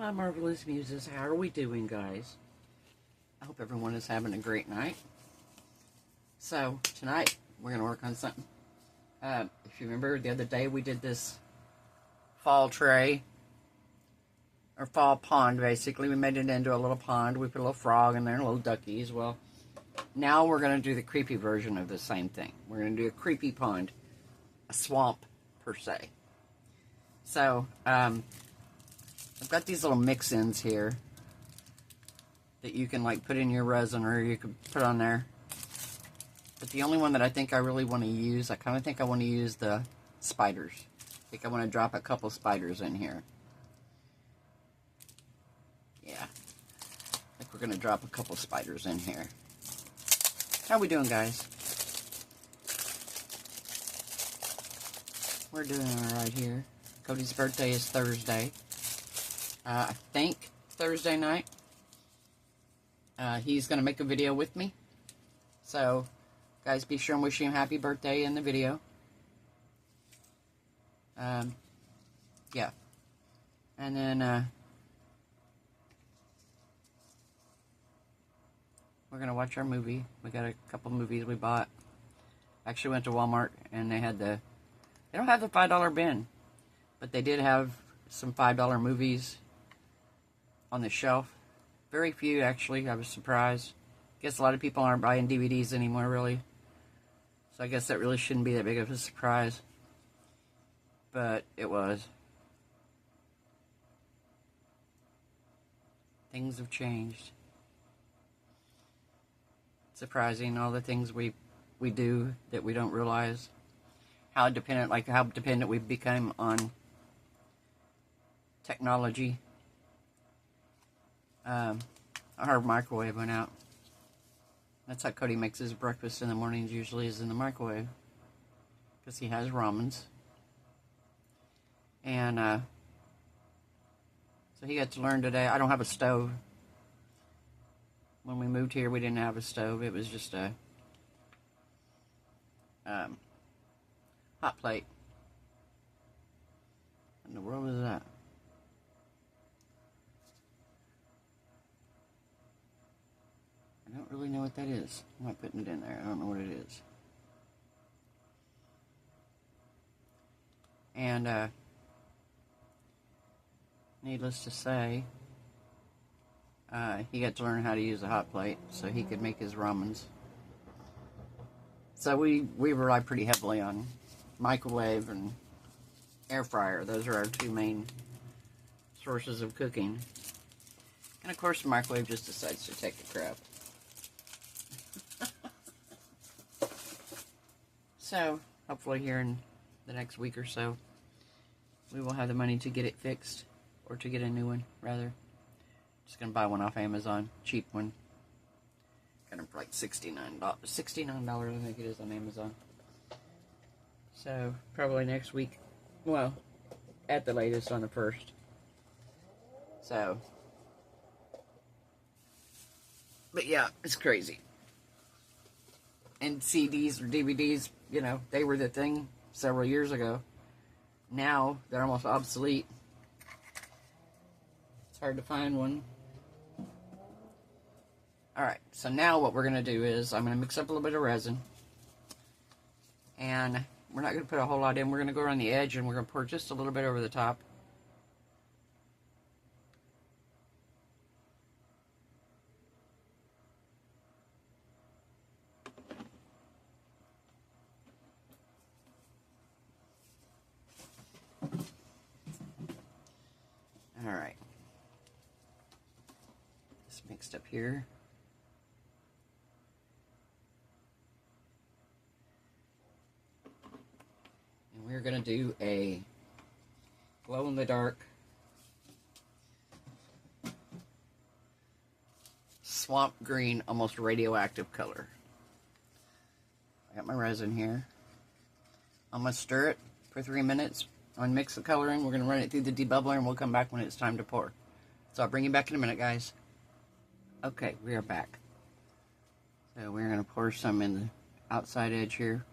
My marvelous muses, how are we doing, guys? I hope everyone is having a great night. So, tonight, we're going to work on something. If you remember, the other day we did this fall tray, or fall pond, basically. We made it into a little pond. We put a little frog in there, and little duckies. Well, now we're going to do the creepy version of the same thing. We're going to do a creepy pond, a swamp, per se. So, I've got these little mix-ins here that you can like put in your resin, or you could put on there. But the only one that I think I really want to use, I kind of think I want to use the spiders. I think I want to drop a couple spiders in here. Yeah. I think we're going to drop a couple spiders in here. How we doing, guys? We're doing alright here. Cody's birthday is Thursday. I think Thursday night. He's going to make a video with me. So, guys, be sure and wish him happy birthday in the video. Yeah. And then, we're going to watch our movie. We got a couple movies we bought. Actually went to Walmart, and they had they don't have the $5 bin, but they did have some $5 movies on the shelf. Very few, actually. I was surprised. Guess a lot of people aren't buying DVDs anymore, really. So I guess that really shouldn't be that big of a surprise. But it was. Things have changed. It's surprising, all the things we do that we don't realize. How dependent we've become on technology. Our microwave went out. That's how Cody makes his breakfast in the mornings, usually is in the microwave. Because he has ramens. And, so he got to learn today. I don't have a stove. When we moved here, we didn't have a stove. It was just a, hot plate. What in the world is that? I don't really know what that is. I'm not putting it in there. I don't know what it is. And, needless to say, he got to learn how to use a hot plate so he could make his ramens. So we rely pretty heavily on microwave and air fryer. Those are our two main sources of cooking. And of course the microwave just decides to take the crap. So, hopefully here in the next week or so, we will have the money to get it fixed. Or to get a new one, rather. Just going to buy one off Amazon. Cheap one. Kind of like $69. $69, I think it is, on Amazon. So, probably next week. Well, at the latest on the 1st. So. But yeah, it's crazy. And CDs or DVDs, you know, they were the thing several years ago. Now, they're almost obsolete. It's hard to find one. Alright, so now what we're going to do is, I'm going to mix up a little bit of resin. And we're not going to put a whole lot in. We're going to go around the edge and we're going to pour just a little bit over the top. Alright. This mixed up here. And we're going to do a glow-in-the-dark swamp green, almost radioactive color. I got my resin here. I'm going to stir it for 3 minutes. I'm going to mix the color in. We're going to run it through the debubbler, and we'll come back when it's time to pour. So I'll bring you back in a minute, guys. Okay, we are back. So we're going to pour some in the outside edge here.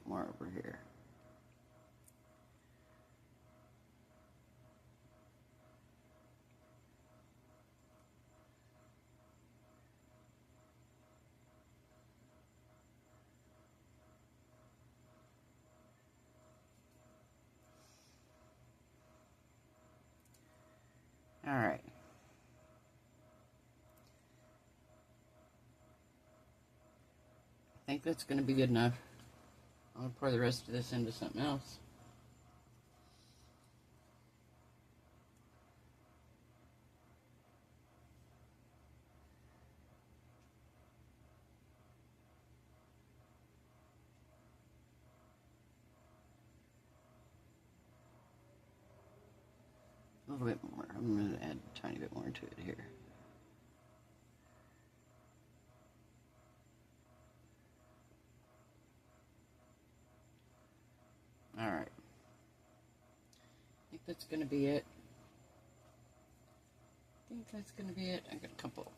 bit more over here. All right. I think that's going to be good enough. I'll pour the rest of this into something else. A little bit more. I'm going to add a tiny bit more to it here. All right. I think that's going to be it. I got a couple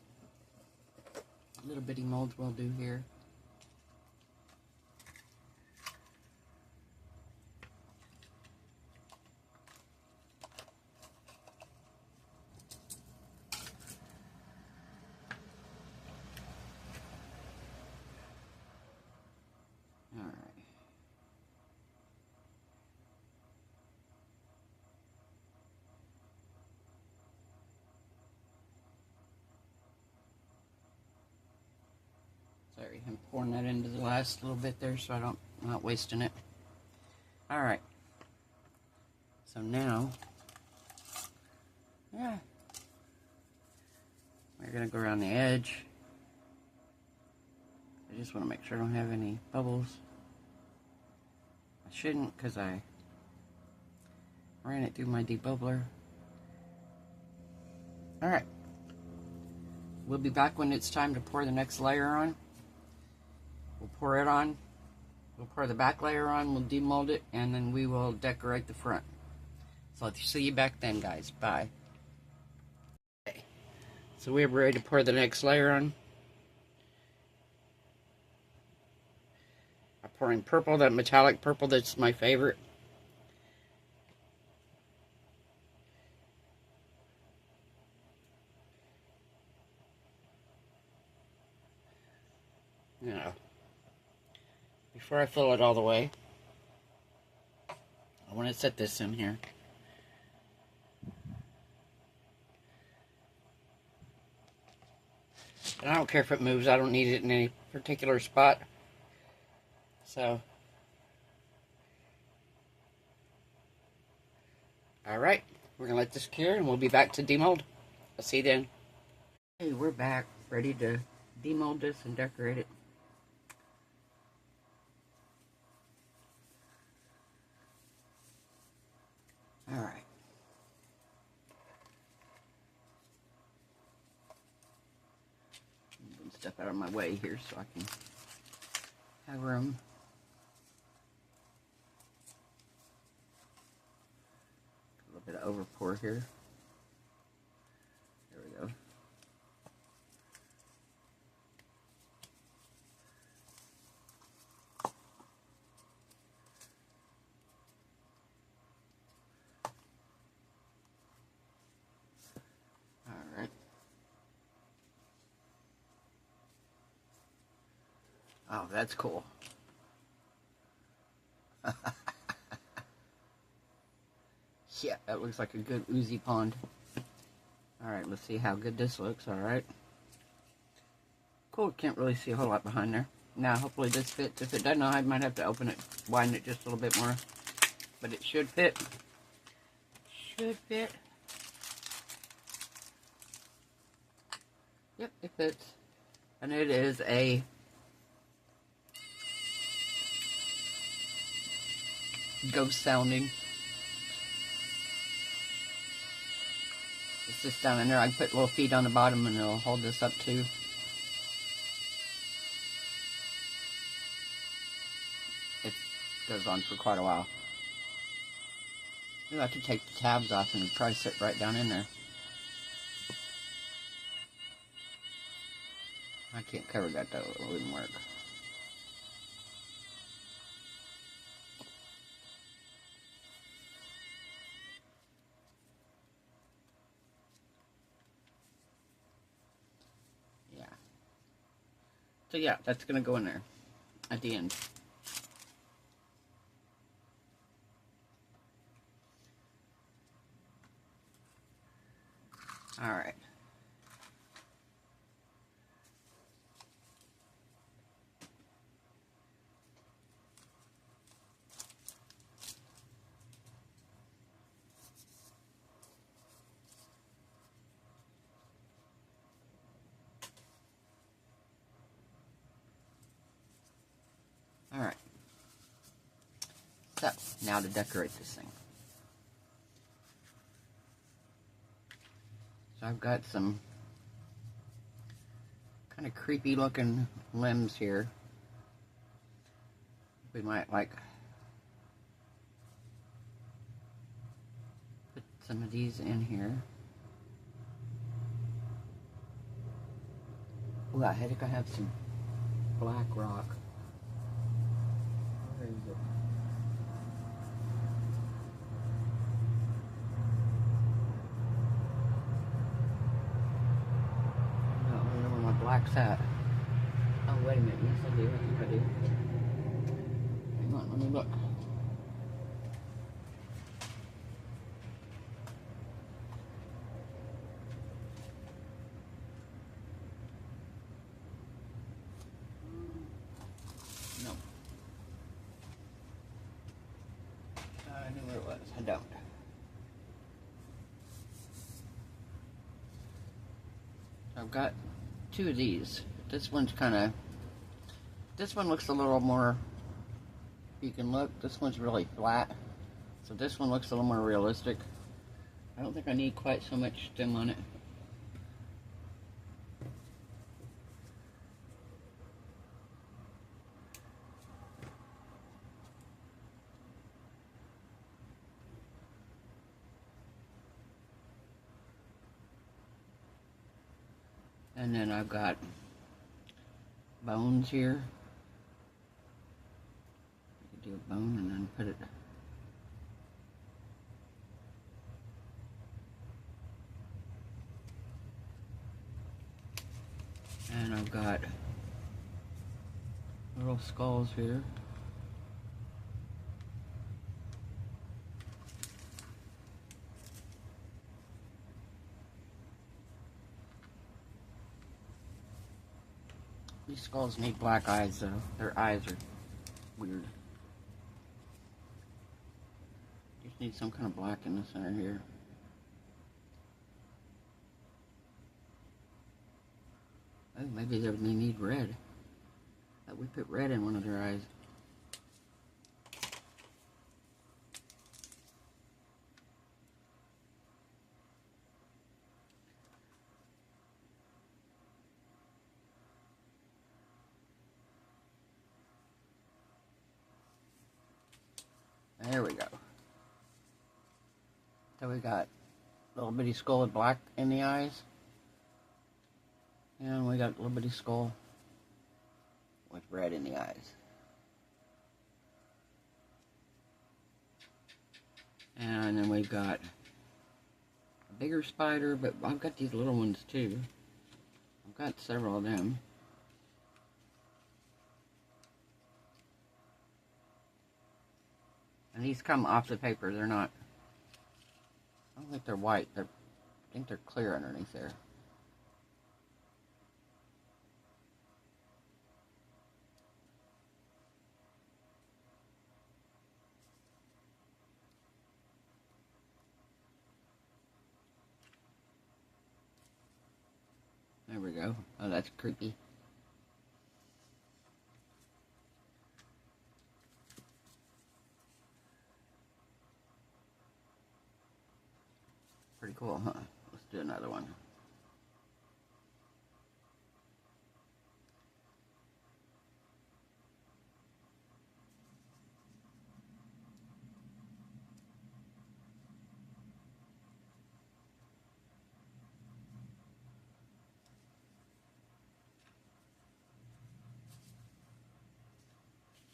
little bitty molds we'll do here. Sorry, I'm pouring that into the last little bit there so I'm not wasting it. Alright. So now, we're going to go around the edge. I just want to make sure I don't have any bubbles. I shouldn't because I ran it through my debubbler. Alright. We'll be back when it's time to pour the next layer on. We'll pour it on, we'll pour the back layer on, we'll demold it, and then we will decorate the front. So I'll see you back then, guys. Bye. Okay. So we're ready to pour the next layer on. I'm pouring purple, that metallic purple that's my favorite. Now, before I fill it all the way, I want to set this in here. And I don't care if it moves, I don't need it in any particular spot. So, alright, we're going to let this cure and we'll be back to demold. I'll see you then. Hey, we're back, ready to demold this and decorate it. Alright. Move stuff out of my way here so I can have room. A little bit of over pour here. There we go. Oh, that's cool. Yeah, that looks like a good oozy pond. Alright, let's see how good this looks, alright. Cool, can't really see a whole lot behind there. Now, hopefully this fits. If it doesn't, I might have to open it, widen it just a little bit more. But it should fit. Should fit. Yep, it fits. And it is a ghost sounding. It's just down in there. I can put little feet on the bottom and it'll hold this up too. It goes on for quite a while. You'll have to take the tabs off and probably sit right down in there. I can't cover that though, it wouldn't work. So yeah, that's going to go in there at the end. Alright. Alright. So, now to decorate this thing. So I've got some kind of creepy looking limbs here. We might like put some of these in here. Oh, I think I have some black rock. Where is it? I don't remember where my black's at. Oh, wait a minute. Yes, I do. I think I do. Hang on, let me look. No. I knew where it was. I don't. I've got two of these. This one's kind of... This one looks a little more... You can look. This one's really flat. So this one looks a little more realistic. I don't think I need quite so much stem on it. And then I've got bones here. I could do a bone and then put it. And I've got little skulls here. These skulls need black eyes though. Their eyes are weird. Just need some kind of black in the center here. Oh, maybe they need red. But we put red in one of their eyes. There we go. So we got a little bitty skull with black in the eyes. And we got a little bitty skull with red in the eyes. And then we've got a bigger spider, but I've got these little ones too. I've got several of them. And these come off the paper, they're not, I don't think they're white, I think they're clear underneath there. There we go. Oh, that's creepy. Pretty cool, huh? Let's do another one.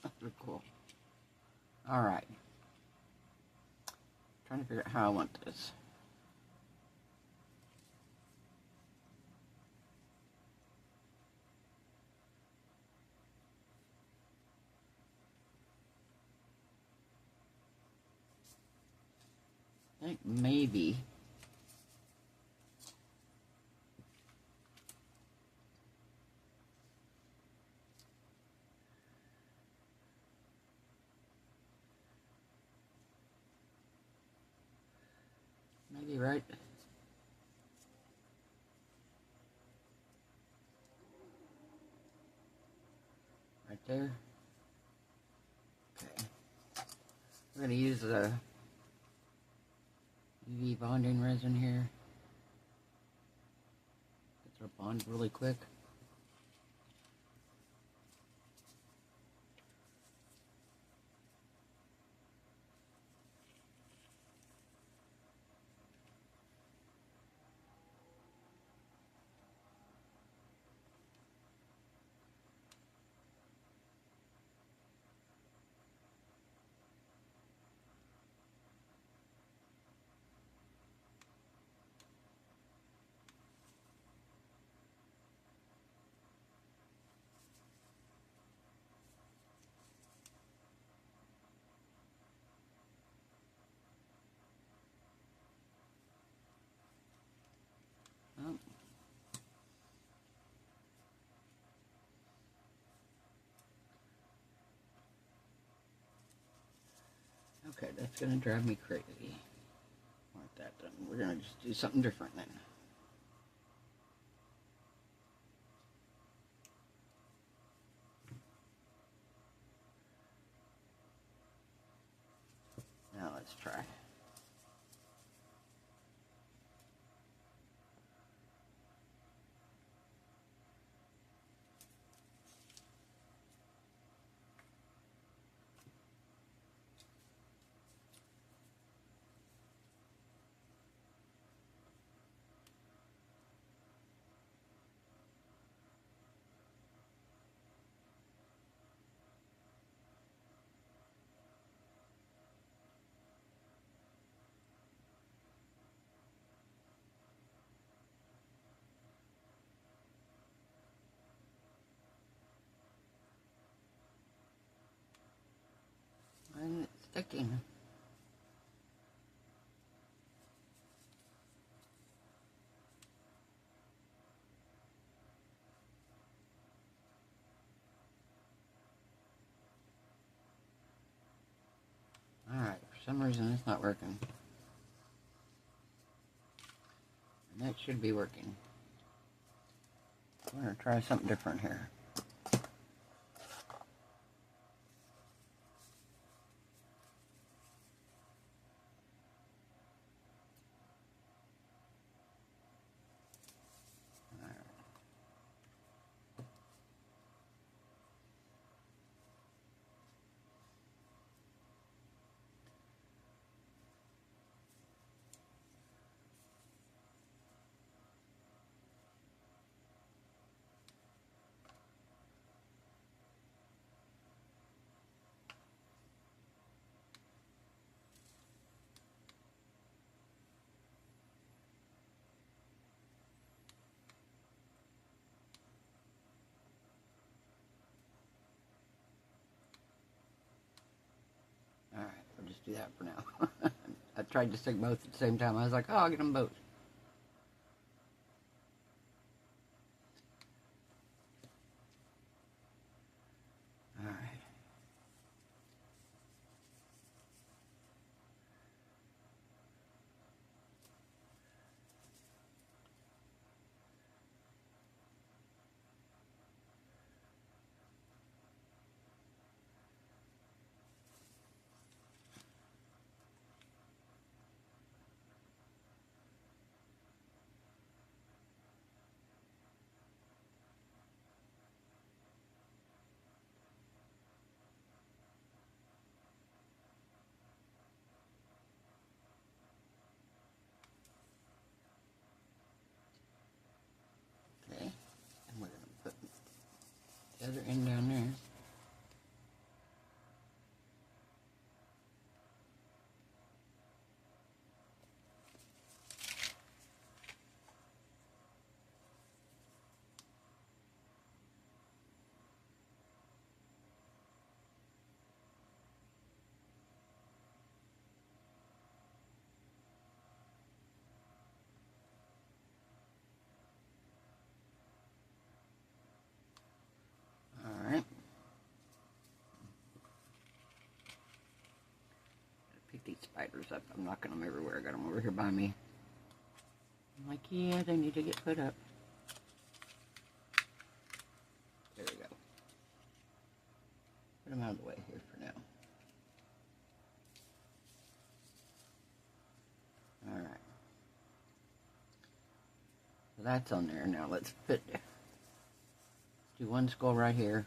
That's pretty cool. Alright. Trying to figure out how I want this. I think maybe right there. Okay. We're going to use the UV bonding resin here. Get our bond really quick. Oh. Okay, that's going to drive me crazy. Want that done. We're going to just do something different then. Now let's try. And it's sticking. Alright, for some reason it's not working. And that should be working. We're going to try something different here. Alright, we'll just do that for now. I tried to stick both at the same time. I was like, oh, I'll get them both. Alright. Okay. And we're going to put the other end down there. spiders up. I'm knocking them everywhere. I got them over here by me. I'm like, yeah, they need to get put up. There we go. Put them out of the way here for now. Alright. So that's on there. Now let's do one skull right here.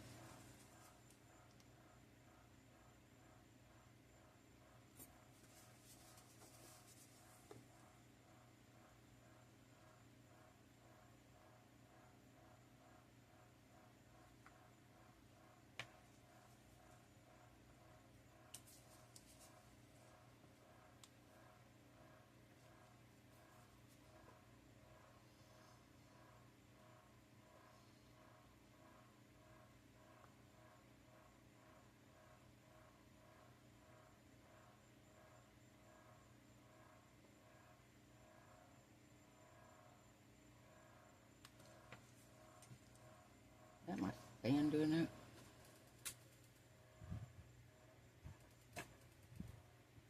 Is that my fan doing that?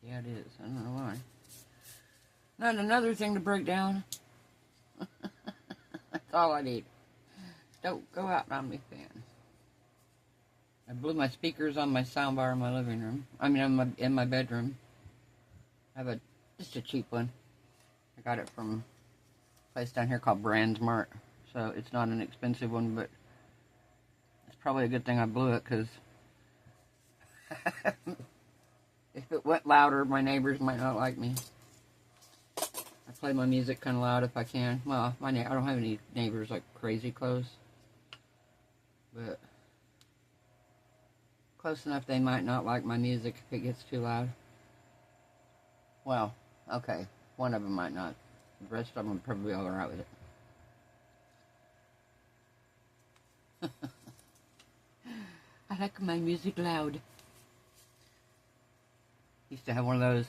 Yeah, it is. I don't know why. Not another thing to break down. That's all I need. Don't go out on me, fan. I blew my speakers on my soundbar in my living room. I mean, in my bedroom. I have just a cheap one. I got it from a place down here called Brand Smart. So it's not an expensive one, but it's probably a good thing I blew it, because if it went louder, my neighbors might not like me. I play my music kind of loud if I can. Well, I don't have any neighbors like crazy close, but close enough they might not like my music if it gets too loud. Well, okay, one of them might not. The rest of them are probably all right with it. I like my music loud. Used to have one of those.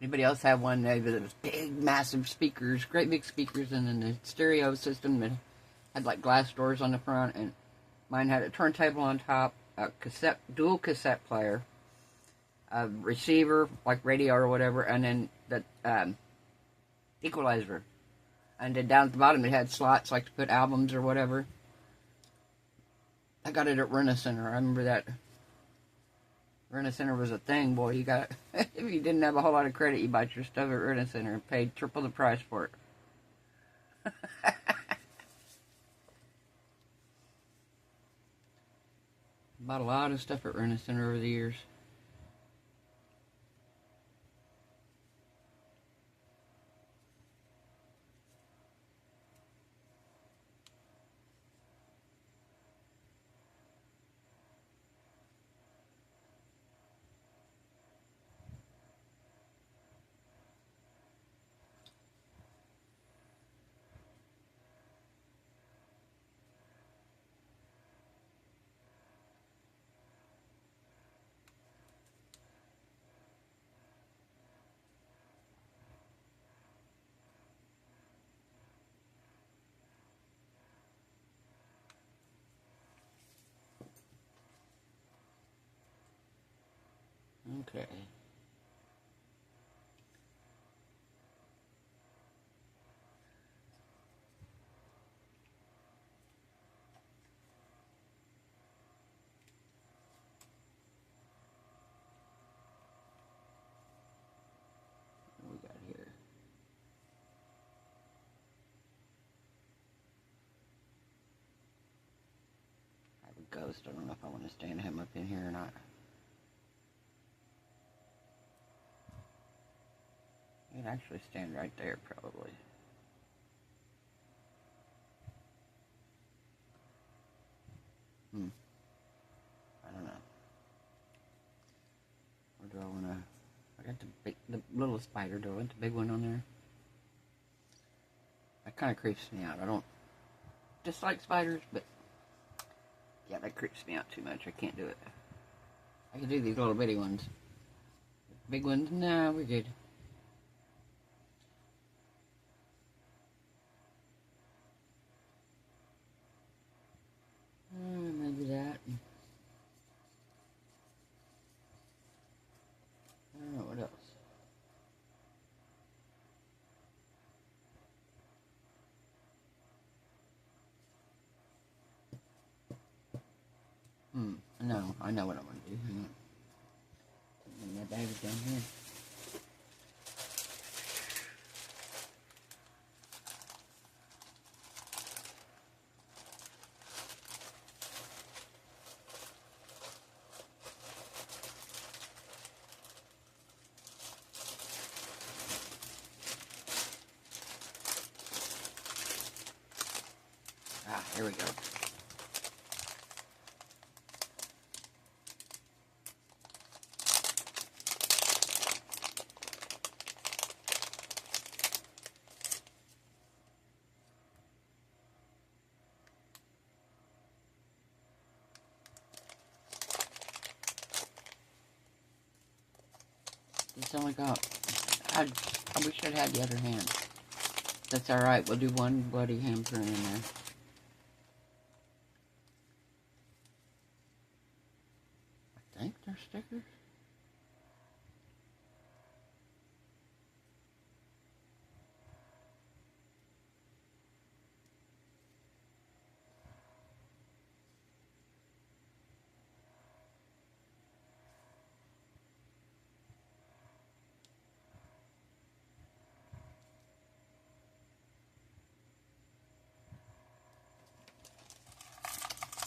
Anybody else have one? There was big, massive speakers, great big speakers, and then the stereo system that had like glass doors on the front, and mine had a turntable on top, a dual cassette player, a receiver, like radio or whatever, and then the equalizer. And then down at the bottom it had slots like to put albums or whatever. I got it at Resin. I remember that. Resin was a thing, boy. You got if you didn't have a whole lot of credit, you bought your stuff at Resin and paid triple the price for it. Bought a lot of stuff at Resin over the years. Okay. What we got here? I have a ghost. I don't know if I want to stand him up in here or not. You can actually stand right there, probably. I don't know. Or do I want to... I got the little spider, do I want the big one on there? That kind of creeps me out. I don't dislike spiders, but... yeah, that creeps me out too much. I can't do it. I can do these little bitty ones. Big ones, no, we're good. Maybe that. I don't know what else. No, I know what I'm going to do. Hang on. Bring my bag down here. Here we go. It's only got, I wish I'd had the other hand. That's alright, we'll do one bloody handprint in there. I think they're stickers.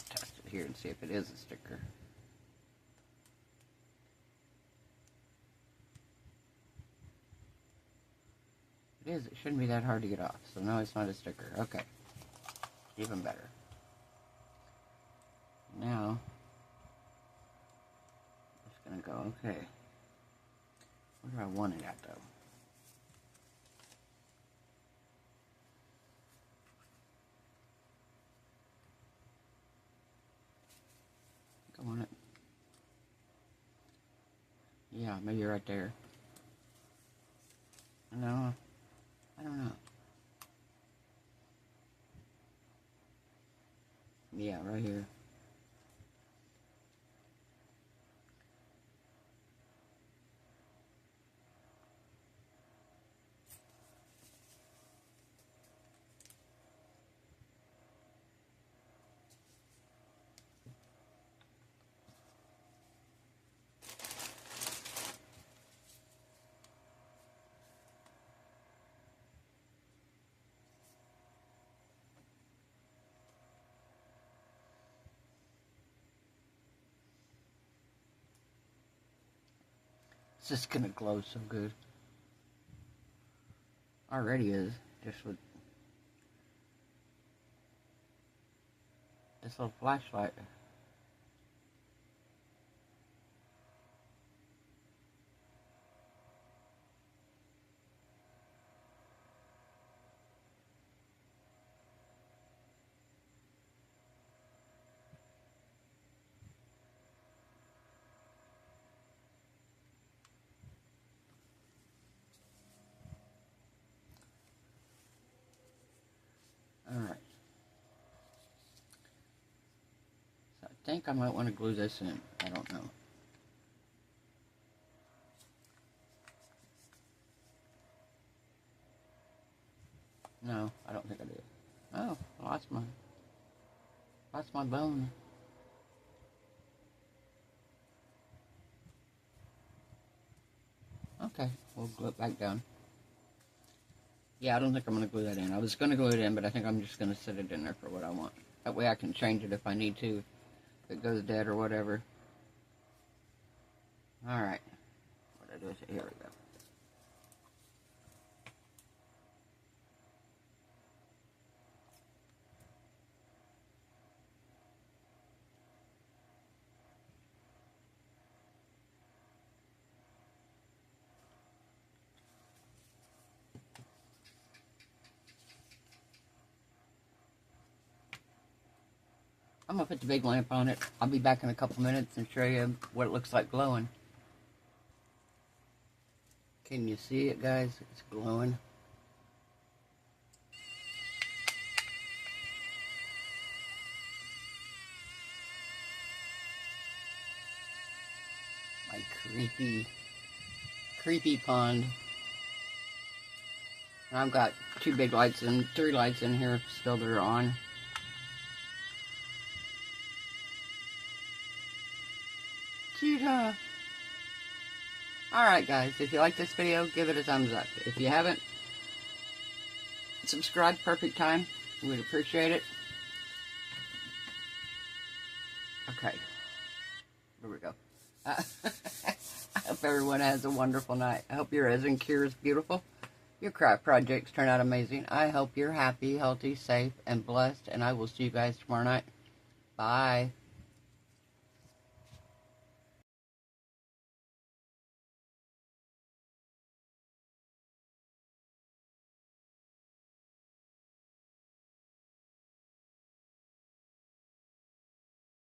Test it here and see if it is a sticker. It is. It shouldn't be that hard to get off. So no, it's not a sticker. Okay. Even better. Now, I'm just going to go, okay. Where do I want it at, though? Go on it. Yeah, maybe right there. No, I don't know. Yeah, right here. It's just gonna glow so good. Already is, just with this little flashlight. Alright. So I think I might want to glue this in. I don't know. No, I don't think I did. Oh, well, that's my bone. Okay, we'll glue it back down. Yeah, I don't think I'm going to glue that in. I was going to glue it in, but I think I'm just going to set it in there for what I want. That way I can change it if I need to, if it goes dead or whatever. Alright. What I do is, here we go. I'm going to put the big lamp on it. I'll be back in a couple minutes and show you what it looks like glowing. Can you see it, guys? It's glowing. My creepy pond. And I've got 2 big lights and 3 lights in here still that are on. Cute, huh? Alright, guys. If you like this video, give it a thumbs up. If you haven't, subscribe. Perfect time. We'd appreciate it. Okay. Here we go. I hope everyone has a wonderful night. I hope your resin cure is beautiful. Your craft projects turn out amazing. I hope you're happy, healthy, safe, and blessed. And I will see you guys tomorrow night. Bye.